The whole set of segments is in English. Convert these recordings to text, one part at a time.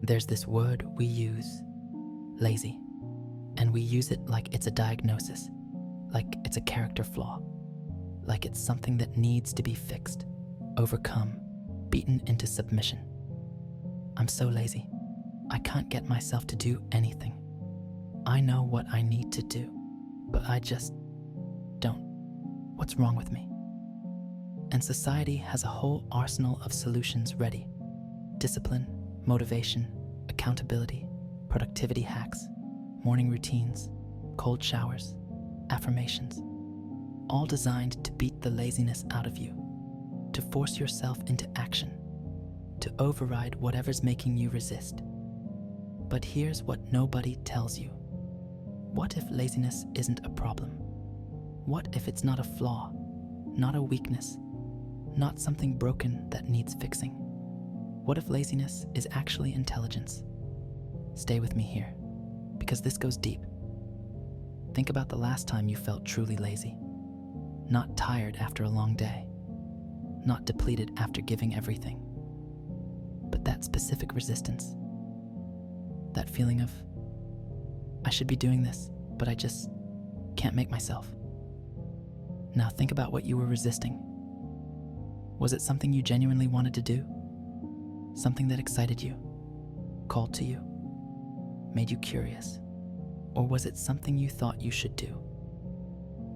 There's this word we use, lazy, and we use it like it's a diagnosis, like it's a character flaw, like it's something that needs to be fixed, overcome, beaten into submission. I'm so lazy. I can't get myself to do anything. I know what I need to do, but I just don't. What's wrong with me? And society has a whole arsenal of solutions ready. Discipline, motivation, accountability, productivity hacks, morning routines, cold showers, affirmations, all designed to beat the laziness out of you, to force yourself into action, to override whatever's making you resist. But here's what nobody tells you. What if laziness isn't a problem? What if it's not a flaw, not a weakness, not something broken that needs fixing? What if laziness is actually intelligence? Stay with me here, because this goes deep. Think about the last time you felt truly lazy. Not tired after a long day, not depleted after giving everything, but that specific resistance. That feeling of, I should be doing this, but I just can't make myself. Now think about what you were resisting. Was it something you genuinely wanted to do? Something that excited you, called to you, made you curious? Or was it something you thought you should do?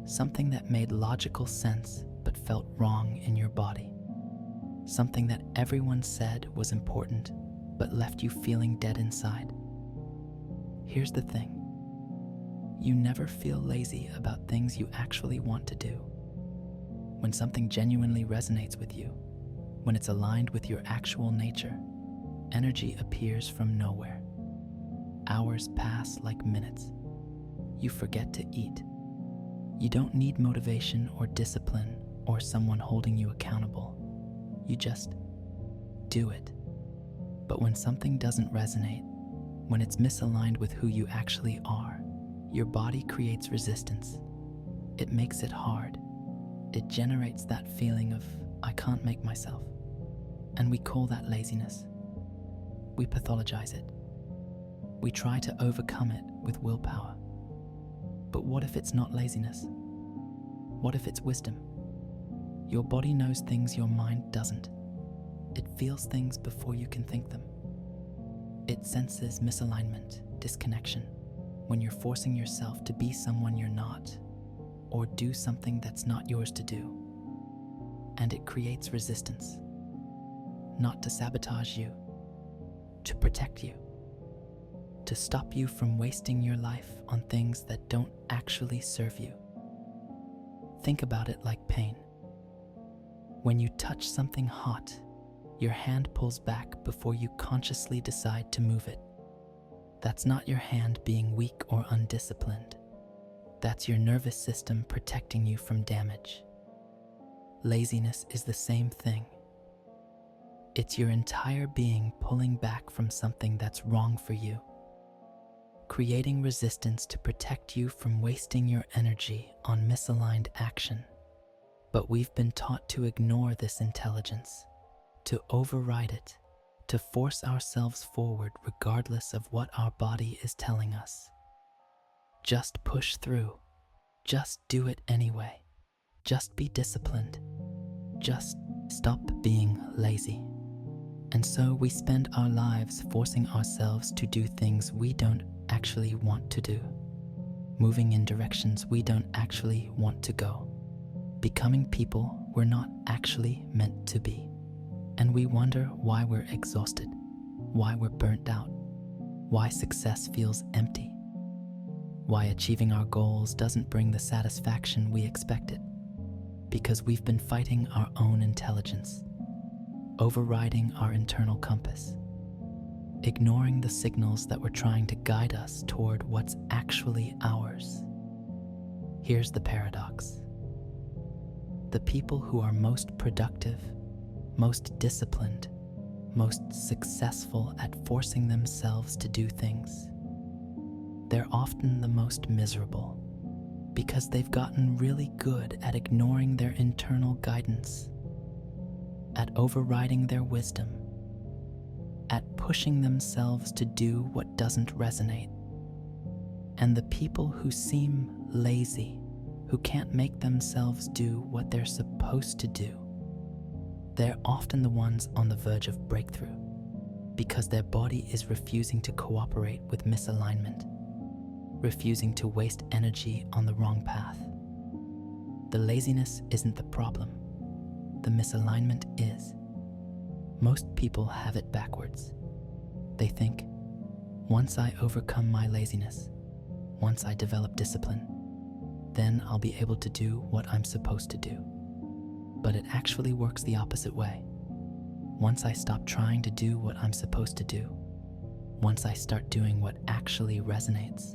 Something that made logical sense but felt wrong in your body? Something that everyone said was important but left you feeling dead inside? Here's the thing. You never feel lazy about things you actually want to do. When something genuinely resonates with you, when it's aligned with your actual nature, energy appears from nowhere. Hours pass like minutes. You forget to eat. You don't need motivation or discipline or someone holding you accountable. You just do it. But when something doesn't resonate, when it's misaligned with who you actually are, your body creates resistance. It makes it hard. It generates that feeling of, I can't make myself. And we call that laziness. We pathologize it. We try to overcome it with willpower. But what if it's not laziness? What if it's wisdom? Your body knows things your mind doesn't. It feels things before you can think them. It senses misalignment, disconnection, when you're forcing yourself to be someone you're not, or do something that's not yours to do. And it creates resistance, not to sabotage you, to protect you, to stop you from wasting your life on things that don't actually serve you. Think about it like pain. When you touch something hot, your hand pulls back before you consciously decide to move it. That's not your hand being weak or undisciplined. That's your nervous system protecting you from damage. Laziness is the same thing. It's your entire being pulling back from something that's wrong for you, creating resistance to protect you from wasting your energy on misaligned action. But we've been taught to ignore this intelligence, to override it, to force ourselves forward regardless of what our body is telling us. Just push through. Just do it anyway. Just be disciplined. Just stop being lazy. And so we spend our lives forcing ourselves to do things we don't actually want to do, moving in directions we don't actually want to go, becoming people we're not actually meant to be. And we wonder why we're exhausted, why we're burnt out, why success feels empty, why achieving our goals doesn't bring the satisfaction we expected. Because we've been fighting our own intelligence, overriding our internal compass, ignoring the signals that were trying to guide us toward what's actually ours. Here's the paradox. The people who are most productive, most disciplined, most successful at forcing themselves to do things, they're often the most miserable because they've gotten really good at ignoring their internal guidance, at overriding their wisdom, at pushing themselves to do what doesn't resonate. And the people who seem lazy, who can't make themselves do what they're supposed to do, they're often the ones on the verge of breakthrough because their body is refusing to cooperate with misalignment, refusing to waste energy on the wrong path. The laziness isn't the problem. The misalignment is. Most people have it backwards. They think, once I overcome my laziness, once I develop discipline, then I'll be able to do what I'm supposed to do. But it actually works the opposite way. Once I stop trying to do what I'm supposed to do, once I start doing what actually resonates,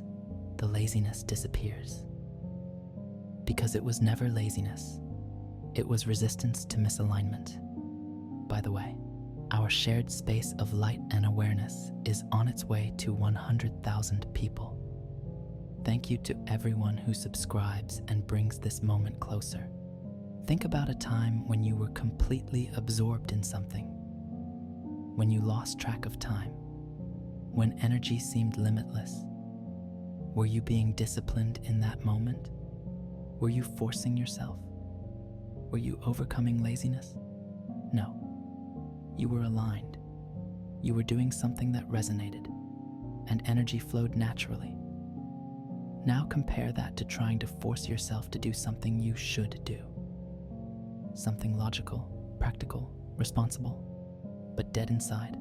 the laziness disappears. Because it was never laziness. It was resistance to misalignment. By the way, our shared space of light and awareness is on its way to 100,000 people. Thank you to everyone who subscribes and brings this moment closer. Think about a time when you were completely absorbed in something, when you lost track of time, when energy seemed limitless. Were you being disciplined in that moment? Were you forcing yourself? Were you overcoming laziness? No. You were aligned. You were doing something that resonated, and energy flowed naturally. Now compare that to trying to force yourself to do something you should do. Something logical, practical, responsible, but dead inside.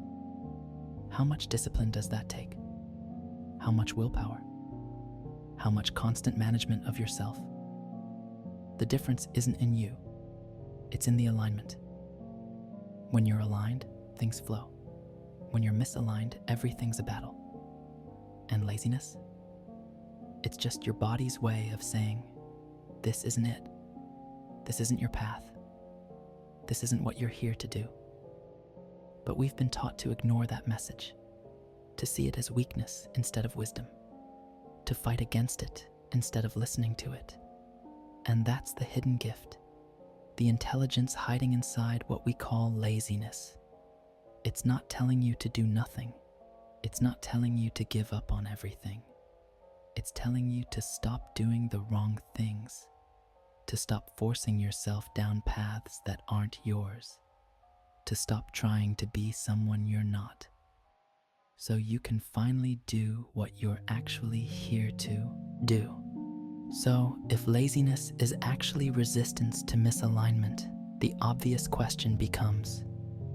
How much discipline does that take? How much willpower? How much constant management of yourself? The difference isn't in you, it's in the alignment. When you're aligned, things flow. When you're misaligned, everything's a battle. And laziness? It's just your body's way of saying, this isn't it. This isn't your path. This isn't what you're here to do. But we've been taught to ignore that message, to see it as weakness instead of wisdom, to fight against it instead of listening to it. And that's the hidden gift, the intelligence hiding inside what we call laziness. It's not telling you to do nothing. It's not telling you to give up on everything. It's telling you to stop doing the wrong things, to stop forcing yourself down paths that aren't yours, to stop trying to be someone you're not, so you can finally do what you're actually here to do. So, if laziness is actually resistance to misalignment, the obvious question becomes,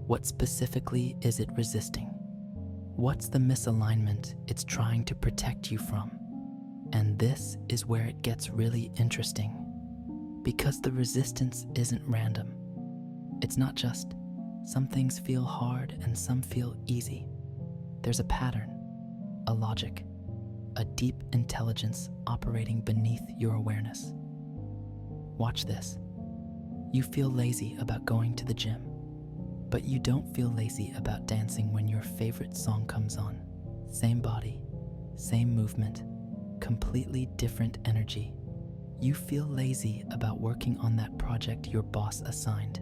what specifically is it resisting? What's the misalignment it's trying to protect you from? And this is where it gets really interesting, because the resistance isn't random. It's not just, some things feel hard and some feel easy. There's a pattern, a logic, a deep intelligence operating beneath your awareness. Watch this. You feel lazy about going to the gym, but you don't feel lazy about dancing when your favorite song comes on. Same body, same movement, completely different energy. You feel lazy about working on that project your boss assigned,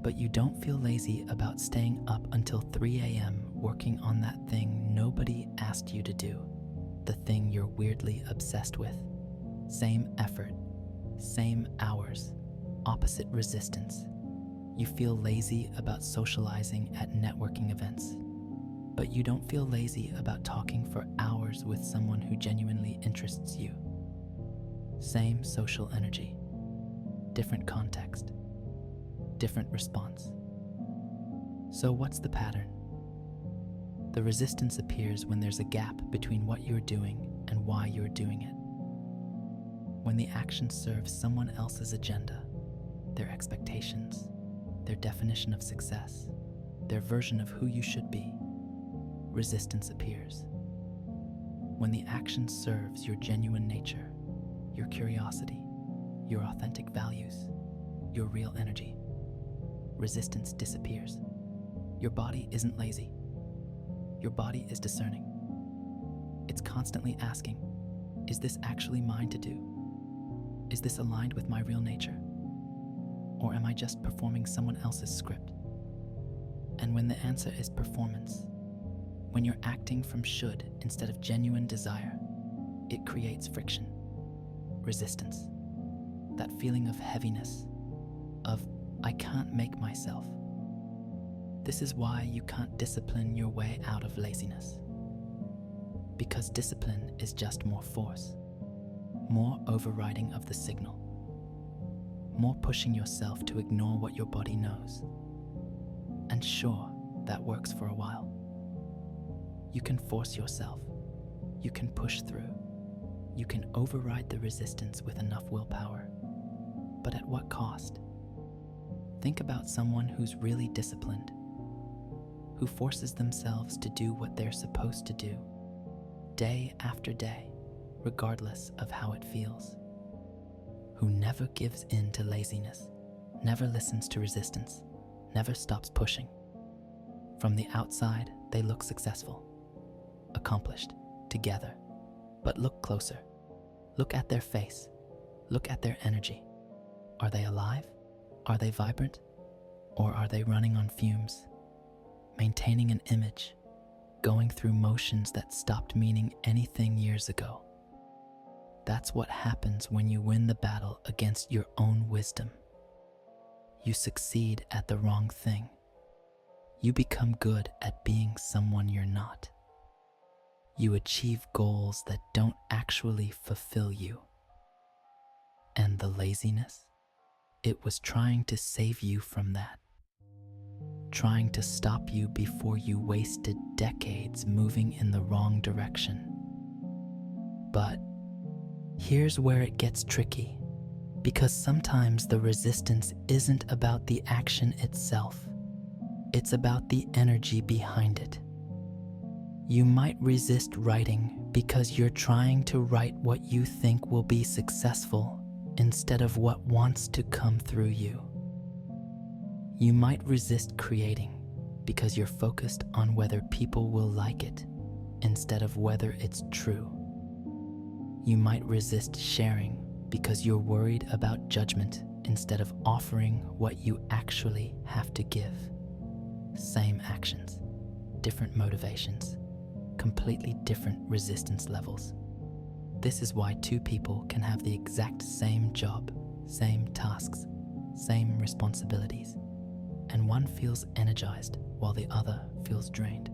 but you don't feel lazy about staying up until 3 a.m. working on that thing nobody asked you to do, the thing you're weirdly obsessed with. Same effort, same hours, opposite resistance. You feel lazy about socializing at networking events, but you don't feel lazy about talking for hours with someone who genuinely interests you. Same social energy, different context, different response. So what's the pattern? The resistance appears when there's a gap between what you're doing and why you're doing it. When the action serves someone else's agenda, their expectations, their definition of success, their version of who you should be, resistance appears. When the action serves your genuine nature, your curiosity, your authentic values, your real energy, resistance disappears. Your body isn't lazy. Your body is discerning. It's constantly asking, is this actually mine to do? Is this aligned with my real nature? Or am I just performing someone else's script? And when the answer is performance, When you're acting from should instead of genuine desire, it creates friction, resistance, that feeling of heaviness, of I can't make myself. This is why you can't discipline your way out of laziness. Because discipline is just more force, more overriding of the signal, more pushing yourself to ignore what your body knows. And sure, that works for a while. You can force yourself, you can push through, you can override the resistance with enough willpower. But at what cost? Think about someone who's really disciplined, who forces themselves to do what they're supposed to do, day after day, regardless of how it feels, who never gives in to laziness, never listens to resistance, never stops pushing. From the outside, they look successful, accomplished, together. But look closer. Look at their face. Look at their energy. Are they alive? Are they vibrant? Or are they running on fumes, maintaining an image, going through motions that stopped meaning anything years ago? That's what happens when you win the battle against your own wisdom. You succeed at the wrong thing. You become good at being someone you're not. You achieve goals that don't actually fulfill you. And the laziness? It was trying to save you from that. Trying to stop you before you wasted decades moving in the wrong direction. But here's where it gets tricky, because sometimes the resistance isn't about the action itself. It's about the energy behind it. You might resist writing because you're trying to write what you think will be successful instead of what wants to come through you. You might resist creating because you're focused on whether people will like it instead of whether it's true. You might resist sharing because you're worried about judgment instead of offering what you actually have to give. Same actions, different motivations, completely different resistance levels. This is why two people can have the exact same job, same tasks, same responsibilities, and one feels energized while the other feels drained.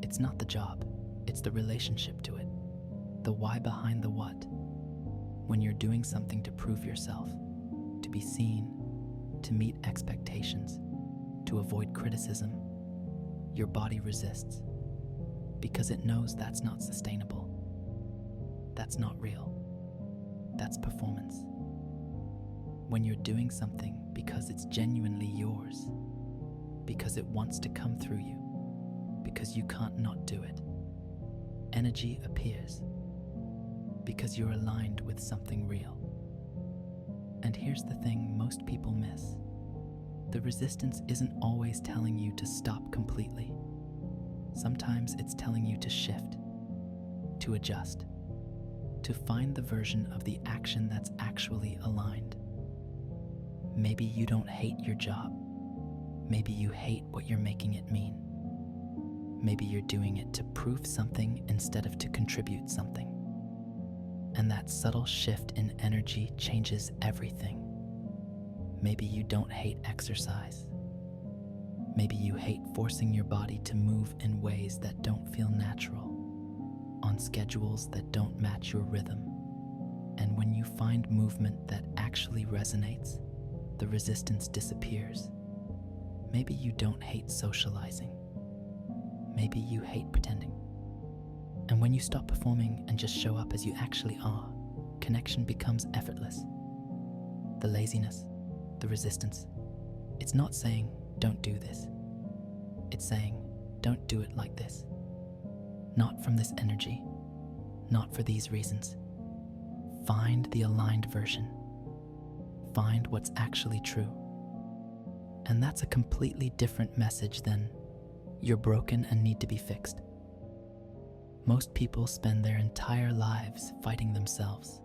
It's not the job, it's the relationship to it, the why behind the what. When you're doing something to prove yourself, to be seen, to meet expectations, to avoid criticism, your body resists because it knows that's not sustainable. That's not real. That's performance. When you're doing something because it's genuinely yours, because it wants to come through you, because you can't not do it, energy appears because you're aligned with something real. And here's the thing most people miss. The resistance isn't always telling you to stop completely. Sometimes it's telling you to shift, to adjust, to find the version of the action that's actually aligned. Maybe you don't hate your job. Maybe you hate what you're making it mean. Maybe you're doing it to prove something instead of to contribute something. And that subtle shift in energy changes everything. Maybe you don't hate exercise. Maybe you hate forcing your body to move in ways that don't feel natural, on schedules that don't match your rhythm. And when you find movement that actually resonates, the resistance disappears. Maybe you don't hate socializing. Maybe you hate pretending. And when you stop performing and just show up as you actually are, connection becomes effortless. The laziness, the resistance, it's not saying, don't do this. It's saying, don't do it like this. Not from this energy, not for these reasons. Find the aligned version. Find what's actually true. And that's a completely different message than, you're broken and need to be fixed. Most people spend their entire lives fighting themselves,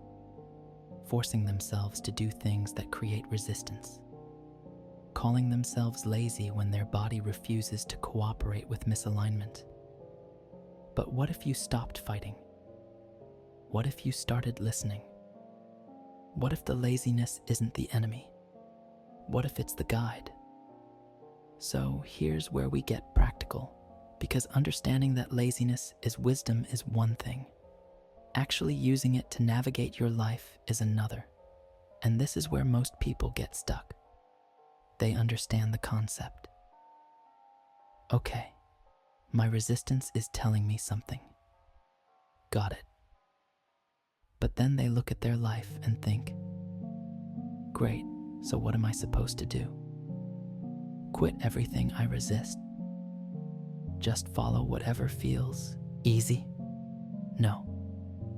forcing themselves to do things that create resistance, calling themselves lazy when their body refuses to cooperate with misalignment, But what if you stopped fighting? What if you started listening? What if the laziness isn't the enemy? What if it's the guide? So here's where we get practical, because understanding that laziness is wisdom is one thing. Actually using it to navigate your life is another. And this is where most people get stuck. They understand the concept. Okay, my resistance is telling me something. Got it. But then they look at their life and think, great, so what am I supposed to do? Quit everything I resist? Just follow whatever feels easy? No,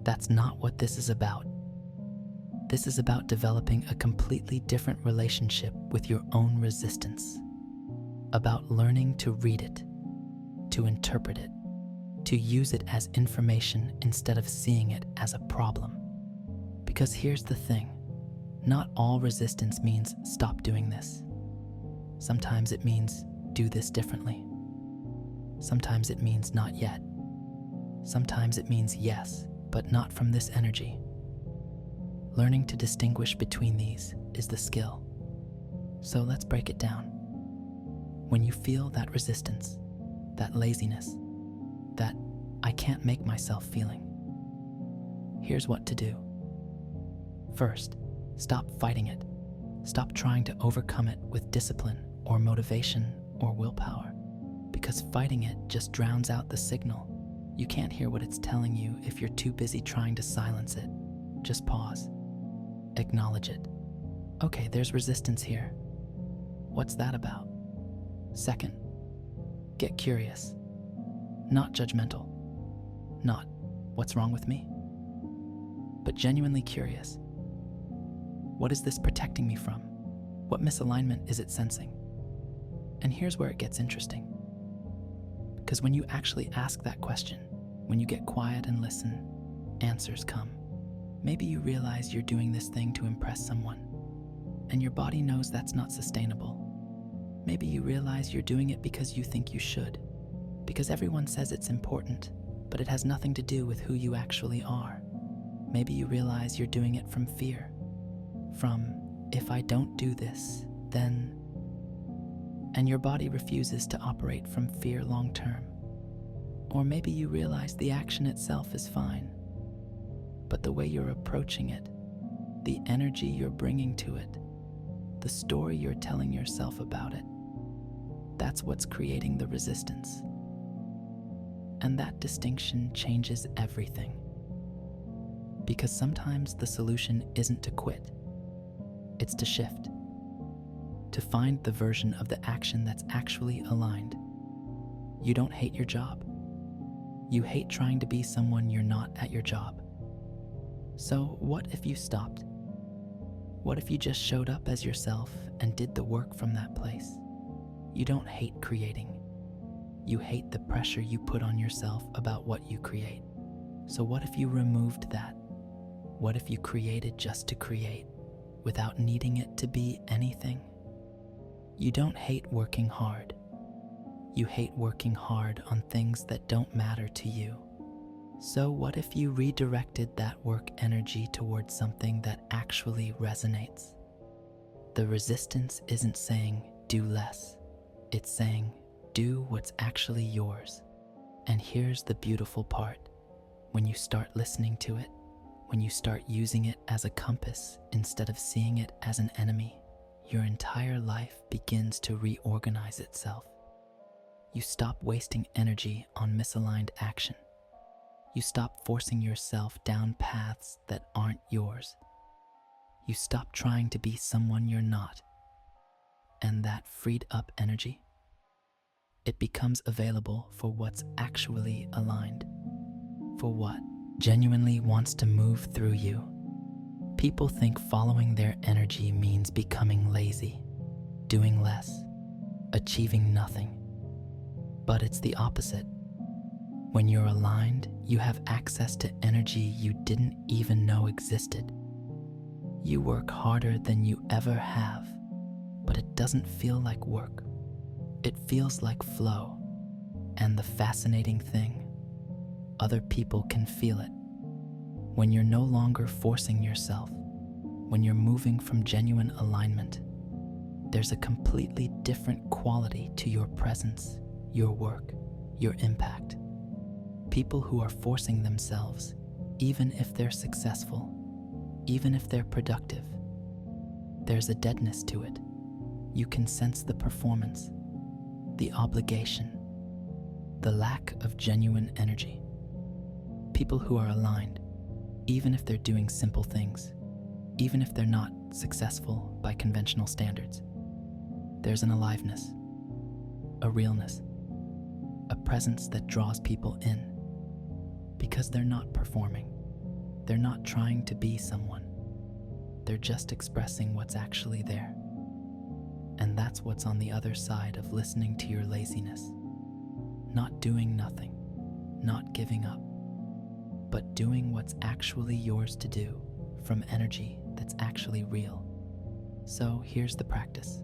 that's not what this is about. This is about developing a completely different relationship with your own resistance. About learning to read it, to interpret it, to use it as information instead of seeing it as a problem. Because here's the thing, not all resistance means stop doing this. Sometimes it means do this differently. Sometimes it means not yet. Sometimes it means yes, but not from this energy. Learning to distinguish between these is the skill. So let's break it down. When you feel that resistance, that laziness, that I can't make myself feeling, here's what to do. First, stop fighting it. Stop trying to overcome it with discipline or motivation or willpower, because fighting it just drowns out the signal. You can't hear what it's telling you if you're too busy trying to silence it. Just pause. Acknowledge it. Okay, there's resistance here. What's that about? Second, get curious. Not judgmental. Not, what's wrong with me? But genuinely curious. What is this protecting me from? What misalignment is it sensing? And here's where it gets interesting. Because when you actually ask that question, when you get quiet and listen, answers come. Maybe you realize you're doing this thing to impress someone, and your body knows that's not sustainable. Maybe you realize you're doing it because you think you should, because everyone says it's important, but it has nothing to do with who you actually are. Maybe you realize you're doing it from fear, from if I don't do this, then... And your body refuses to operate from fear long term. Or maybe you realize the action itself is fine, but the way you're approaching it, the energy you're bringing to it, the story you're telling yourself about it, that's what's creating the resistance. And that distinction changes everything. Because sometimes the solution isn't to quit, it's to shift. To find the version of the action that's actually aligned. You don't hate your job. You hate trying to be someone you're not at your job. So what if you stopped? What if you just showed up as yourself and did the work from that place? You don't hate creating. You hate the pressure you put on yourself about what you create. So what if you removed that? What if you created just to create, without needing it to be anything? You don't hate working hard. You hate working hard on things that don't matter to you. So what if you redirected that work energy towards something that actually resonates? The resistance isn't saying do less. It's saying do what's actually yours. And here's the beautiful part. When you start listening to it, when you start using it as a compass instead of seeing it as an enemy, your entire life begins to reorganize itself. You stop wasting energy on misaligned action. You stop forcing yourself down paths that aren't yours. You stop trying to be someone you're not. And that freed up energy, it becomes available for what's actually aligned, for what genuinely wants to move through you. People think following their energy means becoming lazy, doing less, achieving nothing. But it's the opposite. When you're aligned, you have access to energy you didn't even know existed. You work harder than you ever have, but it doesn't feel like work. It feels like flow. And the fascinating thing, other people can feel it. When you're no longer forcing yourself, when you're moving from genuine alignment, there's a completely different quality to your presence, your work, your impact. People who are forcing themselves, even if they're successful, even if they're productive, there's a deadness to it. You can sense the performance, the obligation, the lack of genuine energy. People who are aligned, even if they're doing simple things, even if they're not successful by conventional standards, there's an aliveness, a realness, a presence that draws people in because they're not performing. They're not trying to be someone. They're just expressing what's actually there. And that's what's on the other side of listening to your laziness. Not doing nothing, not giving up, but doing what's actually yours to do from energy that's actually real. So here's the practice.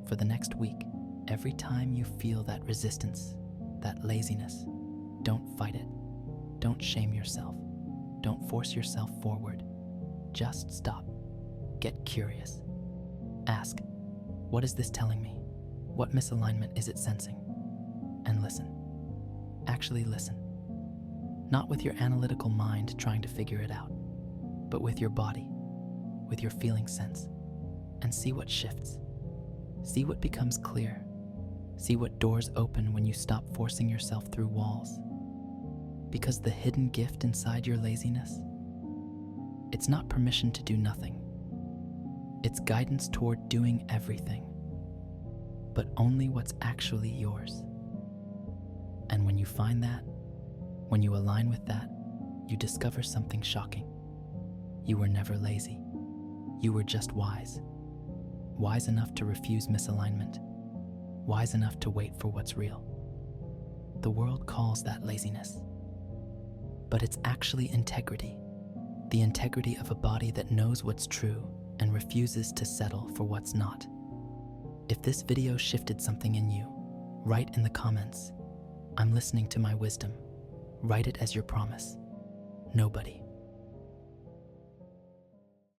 For the next week, every time you feel that resistance, that laziness, don't fight it. Don't shame yourself. Don't force yourself forward. Just stop. Get curious. Ask, what is this telling me? What misalignment is it sensing? And listen. Actually listen. Not with your analytical mind trying to figure it out, but with your body, with your feeling sense, and see what shifts. See what becomes clear. See what doors open when you stop forcing yourself through walls. Because the hidden gift inside your laziness, it's not permission to do nothing. It's guidance toward doing everything, but only what's actually yours. And when you find that, when you align with that, you discover something shocking. You were never lazy. You were just wise. Wise enough to refuse misalignment. Wise enough to wait for what's real. The world calls that laziness, but it's actually integrity. The integrity of a body that knows what's true and refuses to settle for what's not. If this video shifted something in you, write in the comments, "I'm listening to my wisdom." Write it as your promise. Nobody,